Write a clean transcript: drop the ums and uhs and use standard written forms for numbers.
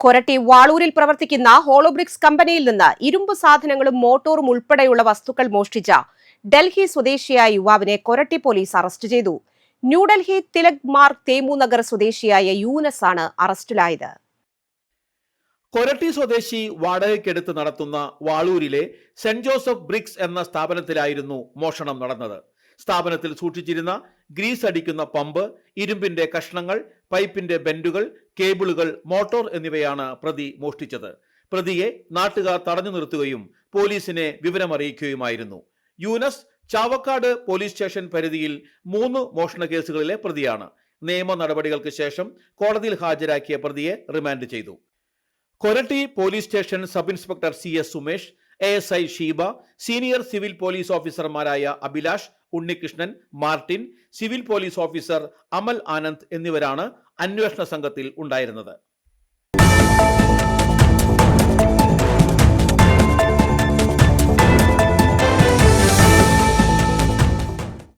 കൊരട്ടി വാളൂരിൽ പ്രവർത്തിക്കുന്ന ഹോളോബ്രിക്സ് കമ്പനിയിൽ നിന്ന് ഇരുമ്പ് സാധനങ്ങളും മോട്ടോറും ഉൾപ്പെടെയുള്ള വസ്തുക്കൾ മോഷ്ടിച്ച ഡൽഹി സ്വദേശിയായ യുവാവിനെ കൊരട്ടി പോലീസ് അറസ്റ്റ് ചെയ്തു. ന്യൂഡൽഹി തിലക് മാർഗ് തേമുനഗർ സ്വദേശിയായ യൂനസ് ആണ് അറസ്റ്റിലായത്. കൊരട്ടി സ്വദേശി വാടകയ്ക്കെടുത്ത് നടത്തുന്ന വാളൂരിലെ സെന്റ് ജോസഫ് ബ്രിക്സ് എന്ന സ്ഥാപനത്തിലായിരുന്നു മോഷണം നടന്നത്. സ്ഥാപനത്തിൽ സൂക്ഷിച്ചിരുന്ന ഗ്രീസ് അടിക്കുന്ന പമ്പ്, ഇരുമ്പിന്റെ കഷ്ണങ്ങൾ, പൈപ്പിന്റെ ബെൻഡുകൾ, കേബിളുകൾ, മോട്ടോർ എന്നിവയാണ് പ്രതി മോഷ്ടിച്ചത്. പ്രതിയെ നാട്ടുകാർ തടഞ്ഞു നിർത്തുകയും പോലീസിനെ വിവരമറിയിക്കുകയുമായിരുന്നു. യൂനസ് ചാവക്കാട് പോലീസ് സ്റ്റേഷൻ പരിധിയിൽ 3 മോഷണ കേസുകളിലെ പ്രതിയാണ്. നിയമ നടപടികൾക്ക് ശേഷം കോടതിയിൽ ഹാജരാക്കിയ പ്രതിയെ റിമാൻഡ് ചെയ്തു. Koratty police station sub inspector CS Sumesh, ASI Sheeba, senior civil police ഓഫീസർമാരായ Abhilash, Unnikrishnan, Martin, civil police officer Amal Anand എന്നിവരാണ് അന്വേഷണ സംഘത്തിൽ ഉണ്ടായിരുന്നത്.